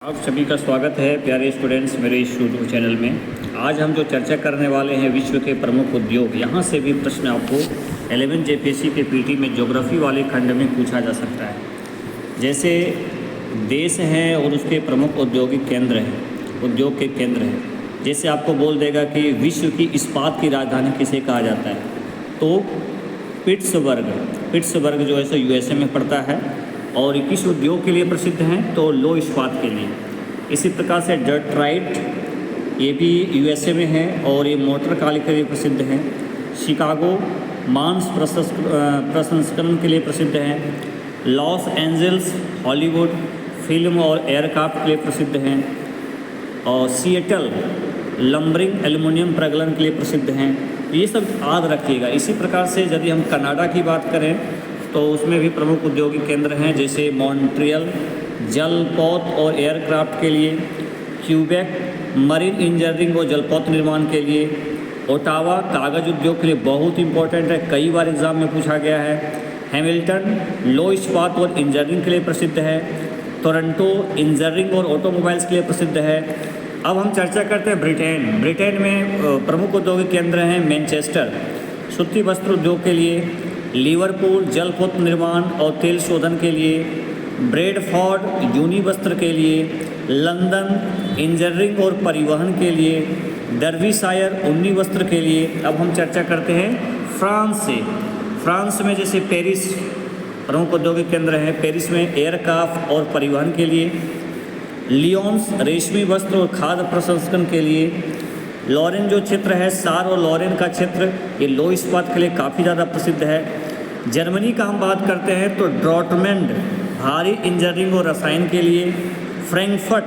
आप सभी का स्वागत है प्यारे स्टूडेंट्स मेरे इस यूट्यूब चैनल में। आज हम जो चर्चा करने वाले हैं विश्व के प्रमुख उद्योग। यहाँ से भी प्रश्न आपको 11 जेपीएससी के पीटी में ज्योग्राफी वाले खंड में पूछा जा सकता है। जैसे देश हैं और उसके प्रमुख औद्योगिक केंद्र हैं, उद्योग के केंद्र हैं। जैसे आपको बोल देगा कि विश्व की इस्पात की राजधानी किसे कहा जाता है, तो पिट्सबर्ग जो है सो यूएसए में पड़ता है और ये किस उद्योग के लिए प्रसिद्ध हैं, तो लो इस्पात के लिए। इसी प्रकार से डेट्रॉइट ये भी यूएसए में है और ये मोटर काल के लिए प्रसिद्ध हैं। शिकागो मांस प्रसंस्करण के लिए प्रसिद्ध हैं। लॉस एंजल्स हॉलीवुड फिल्म और एयरक्राफ्ट के लिए प्रसिद्ध हैं। और सिएटल लंबरिंग एल्युमिनियम प्रगलन के लिए प्रसिद्ध हैं। ये सब याद रखिएगा। इसी प्रकार से यदि हम कनाडा की बात करें तो उसमें भी प्रमुख औद्योगिक केंद्र हैं, जैसे मॉन्ट्रियल जलपोत और एयरक्राफ्ट के लिए, क्यूबेक मरीन इंजीनियरिंग और जलपोत निर्माण के लिए, ओटावा कागज़ उद्योग के लिए बहुत इंपॉर्टेंट है, कई बार एग्जाम में पूछा गया है। हैमिल्टन लो इस्पात और इंजीनियरिंग के लिए प्रसिद्ध है। टोरंटो इंजीनियरिंग और ऑटोमोबाइल्स के लिए प्रसिद्ध है। अब हम चर्चा करते हैं ब्रिटेन में प्रमुख औद्योगिक केंद्र हैं मैनचेस्टर सूती वस्त्र उद्योग के लिए, लिवरपूल जलपोत निर्माण और तेल शोधन के लिए, ब्रेडफोर्ड यूनी वस्त्र के लिए, लंदन इंजीनियरिंग और परिवहन के लिए, डर्बीशायर ऊनी वस्त्र के लिए। अब हम चर्चा करते हैं फ्रांस से। फ्रांस में जैसे पेरिस प्रमुख औद्योगिक केंद्र है, पेरिस में एयरक्राफ्ट और परिवहन के लिए, लियोन्स रेशमी वस्त्र और खाद्य प्रसंस्करण के लिए, लॉरेन जो क्षेत्र है सार और लॉरेन का क्षेत्र ये लो इस्पात के लिए काफ़ी ज़्यादा प्रसिद्ध है। जर्मनी का हम बात करते हैं तो डॉर्टमंड भारी इंजीनियरिंग और रसायन के लिए, फ्रैंकफर्ट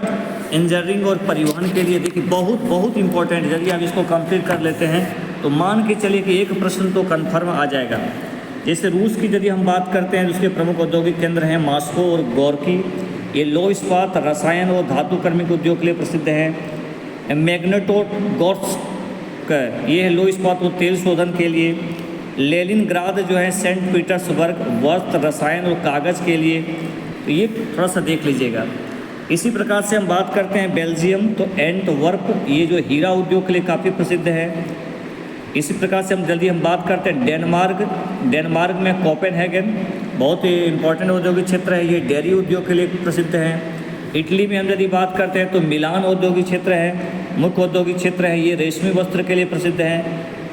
इंजीनियरिंग और परिवहन के लिए। देखिए बहुत इंपॉर्टेंट, यदि आप इसको कंप्लीट कर लेते हैं तो मान के चलिए कि एक प्रश्न तो कन्फर्म आ जाएगा। जैसे रूस की यदि हम बात करते हैं तो उसके प्रमुख औद्योगिक केंद्र हैं मॉस्को और गोर्की। ये लो इस्पात रसायन और धातु कर्मिक उद्योग के लिए प्रसिद्ध हैं। मैग्नेटोगोर्स्क ये है लो इस्पात और तेल शोधन के लिए। लेनिनग्राद जो है सेंट पीटर्सबर्ग वस्त्र रसायन और कागज़ के लिए। तो ये थोड़ा सा देख लीजिएगा। इसी प्रकार से हम बात करते हैं बेल्जियम तो एंटवर्प ये जो हीरा उद्योग के लिए काफ़ी प्रसिद्ध है। इसी प्रकार से हम बात करते हैं डेनमार्क में कोपेनहेगन बहुत ही इंपॉर्टेंट औद्योगिक क्षेत्र है, ये डेयरी उद्योग के लिए प्रसिद्ध है। इटली में हम यदि बात करते हैं तो मिलान औद्योगिक क्षेत्र है, मुख्य औद्योगिक क्षेत्र है, ये रेशमी वस्त्र के लिए प्रसिद्ध है।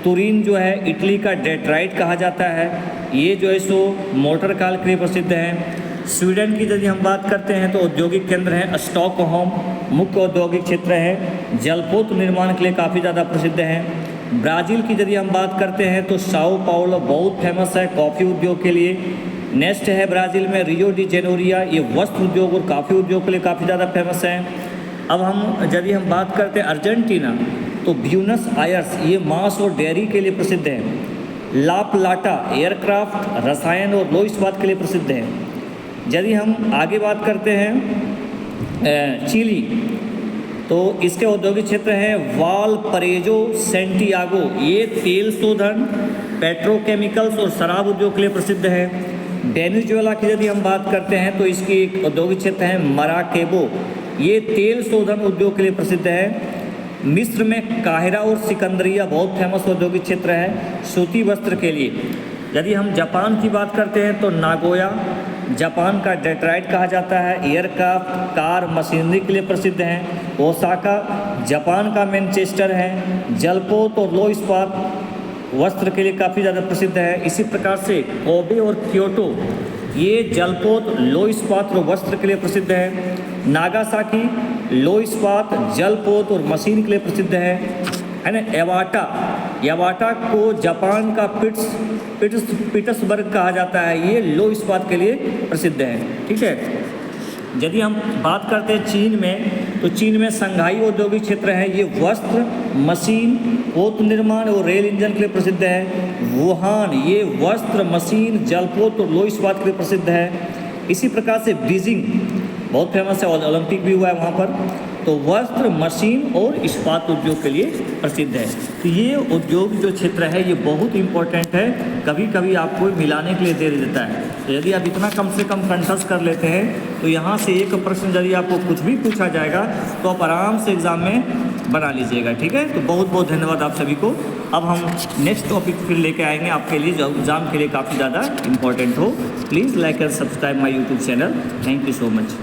तुरीन जो है इटली का डेट्रॉइट कहा जाता है, ये जो है सो मोटर कार के लिए प्रसिद्ध है। स्वीडन की यदि हम बात करते हैं तो औद्योगिक केंद्र है स्टॉकहोम, मुख्य औद्योगिक क्षेत्र है, जलपोत निर्माण के लिए काफ़ी ज़्यादा प्रसिद्ध है। ब्राज़ील की यदि हम बात करते हैं तो साओ पाउलो बहुत फेमस है कॉफ़ी उद्योग के लिए। नेक्स्ट है ब्राज़ील में रियो डी जेनेरियो, ये वस्त्र उद्योग और कॉफ़ी उद्योग के लिए काफ़ी ज़्यादा फेमस है। अब यदि हम बात करते हैं अर्जेंटीना तो ब्यूनस आयर्स ये मांस और डेयरी के लिए प्रसिद्ध है। ला प्लाटा एयरक्राफ्ट रसायन और लो इस्पात के लिए प्रसिद्ध है। यदि हम आगे बात करते हैं चिली तो इसके औद्योगिक क्षेत्र हैं वालपरेजो सेंटियागो, ये तेल शोधन पेट्रोकेमिकल्स और शराब उद्योग के लिए प्रसिद्ध है। वेनेजुएला की यदि हम बात करते हैं तो इसकी एक औद्योगिक क्षेत्र है मराकेबो, ये तेल शोधन उद्योग के लिए प्रसिद्ध है। मिस्र में काहिरा और सिकंदरिया बहुत फेमस औद्योगिक क्षेत्र है सूती वस्त्र के लिए। यदि हम जापान की बात करते हैं तो नागोया जापान का डेट्रॉइट कहा जाता है, एयरक्राफ्ट कार मशीनरी के लिए प्रसिद्ध हैं। ओसाका जापान का मैनचेस्टर है, जलपोत और लो इस्पात वस्त्र के लिए काफ़ी ज़्यादा प्रसिद्ध है। इसी प्रकार से कोबे और क्योटो ये जलपोत लो इस्पात और वस्त्र के लिए प्रसिद्ध है। नागासाकी लो इस्पात जलपोत और मशीन के लिए प्रसिद्ध है ना। यावाटा को जापान का पीटर्सबर्ग कहा जाता है, ये लो इस्पात के लिए प्रसिद्ध है। ठीक है। यदि हम बात करते हैं चीन में तो चीन में संघाई औद्योगिक क्षेत्र है, ये वस्त्र मशीन पोत निर्माण और रेल इंजन के लिए प्रसिद्ध है। वुहान ये वस्त्र मशीन जलपोत और लो इस्पात के लिए प्रसिद्ध है। इसी प्रकार से बीजिंग बहुत फेमस है, ओलंपिक भी हुआ है वहाँ पर। तो वस्त्र, मशीन और इस्पात उद्योग के लिए प्रसिद्ध है। तो ये उद्योग जो क्षेत्र है ये बहुत इंपॉर्टेंट है, कभी कभी आपको मिलाने के लिए दे देता है। तो यदि आप इतना कम से कम कंठस्थ कर लेते हैं तो यहाँ से एक प्रश्न यदि आपको कुछ भी पूछा जाएगा तो आप आराम से एग्ज़ाम में बना लीजिएगा। ठीक है, तो बहुत बहुत धन्यवाद आप सभी को। अब हम नेक्स्ट टॉपिक फिर लेके आएंगे आपके लिए जो एग्ज़ाम के लिए काफ़ी ज़्यादा इंपॉर्टेंट हो। Please like and subscribe my YouTube channel. Thank you so much.